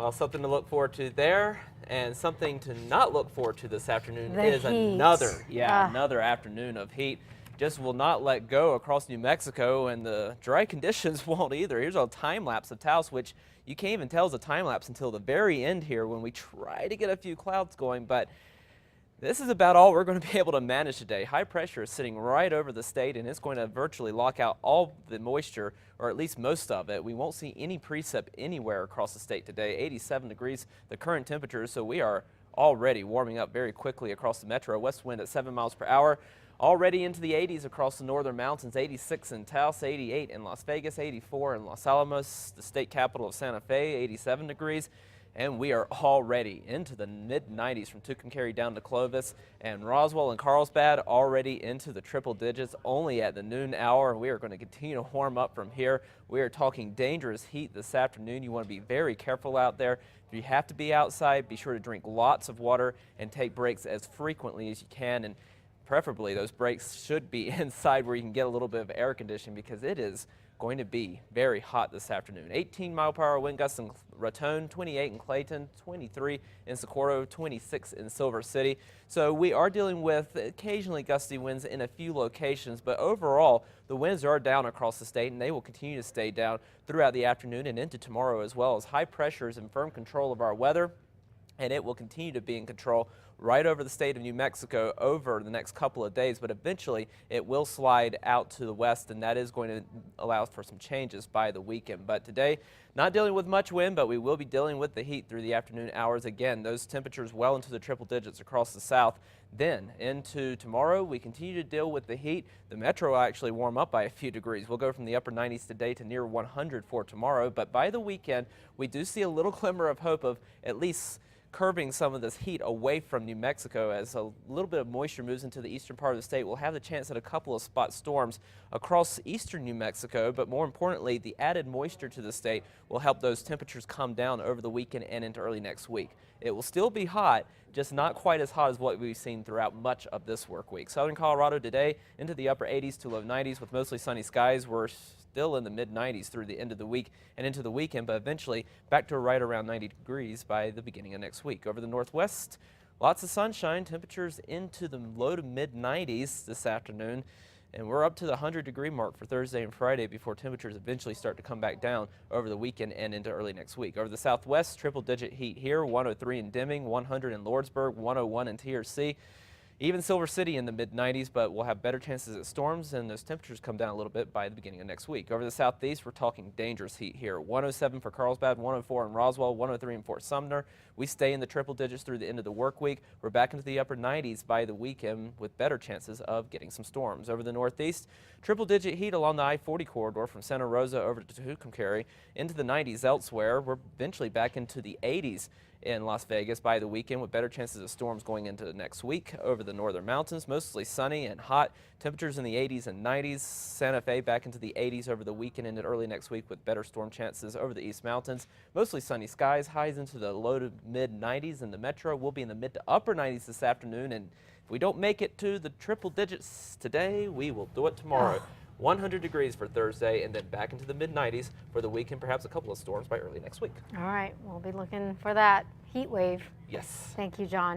Well, something to look forward to there, and something to not look forward to this afternoon The is heat. another afternoon of heat. Just will not let go across New Mexico, and the dry conditions won't either. Here's a time lapse of Taos, which you can't even tell is a time lapse until the very end here when we try to get a few clouds going, but this is about all we're going to be able to manage today. High pressure is sitting right over the state, and it's going to virtually lock out all the moisture, or at least most of it. We won't see any precip anywhere across the state today. 87 degrees the current temperature, so we are already warming up very quickly across the metro. West wind at 7 miles per hour. Already into the 80s across the northern mountains. 86 in Taos, 88 in Las Vegas, 84 in Los Alamos, the state capital of Santa Fe, 87 degrees. And we are already into the mid-90s from Tucumcari down to Clovis, and Roswell and Carlsbad already into the triple digits only at the noon hour. We are going to continue to warm up from here. We are talking dangerous heat this afternoon. You want to be very careful out there. If you have to be outside, be sure to drink lots of water and take breaks as frequently as you can. And preferably those breaks should be inside where you can get a little bit of air conditioning, because it is going to be very hot this afternoon. 18-mile-per-hour wind gusts in Raton, 28 in Clayton, 23 in Socorro, 26 in Silver City. So we are dealing with occasionally gusty winds in a few locations, but overall the winds are down across the state, and they will continue to stay down throughout the afternoon and into tomorrow, as well as high pressure is in firm control of our weather, and it will continue to be in control right over the state of New Mexico over the next couple of days, but eventually it will slide out to the west, and that is going to allow for some changes by the weekend. But today, not dealing with much wind, but we will be dealing with the heat through the afternoon hours. Again, those temperatures well into the triple digits across the south. Then into tomorrow, we continue to deal with the heat. The metro will actually warm up by a few degrees. We'll go from the upper 90s today to near 100 for tomorrow, but by the weekend, we do see a little glimmer of hope of at least curbing some of this heat away from New Mexico. As a little bit of moisture moves into the eastern part of the state, we'll have the chance at a couple of spot storms across eastern New Mexico, but more importantly, the added moisture to the state will help those temperatures come down over the weekend and into early next week. It will still be hot, just not quite as hot as what we've seen throughout much of this work week. Southern Colorado today into the upper 80s to low 90s with mostly sunny skies. We're still in the mid-90s through the end of the week and into the weekend, but eventually back to right around 90 degrees by the beginning of next week. Over the northwest, lots of sunshine, temperatures into the low to mid-90s this afternoon, and we're up to the 100-degree mark for Thursday and Friday before temperatures eventually start to come back down over the weekend and into early next week. Over the southwest, triple-digit heat here, 103 in Deming, 100 in Lordsburg, 101 in TRC. Even Silver City in the mid-90s, but we'll have better chances at storms, and those temperatures come down a little bit by the beginning of next week. Over the southeast, we're talking dangerous heat here. 107 for Carlsbad, 104 in Roswell, 103 in Fort Sumner. We stay in the triple digits through the end of the work week. We're back into the upper 90s by the weekend with better chances of getting some storms. Over the northeast, triple-digit heat along the I-40 corridor from Santa Rosa over to Tucumcari, into the 90s elsewhere. We're eventually back into the 80s in Las Vegas by the weekend with better chances of storms going into the next week. Over the northern mountains, mostly sunny and hot. Temperatures in the 80s and 90s. Santa Fe back into the 80s over the weekend and early next week with better storm chances over the east mountains. Mostly sunny skies, highs into the low to mid 90s in the metro. We'll be in the mid to upper 90s this afternoon, and if we don't make it to the triple digits today, we will do it tomorrow. 100 degrees for Thursday, and then back into the mid-90s for the weekend, perhaps a couple of storms by early next week. All right, we'll be looking for that heat wave. Yes. Thank you, John.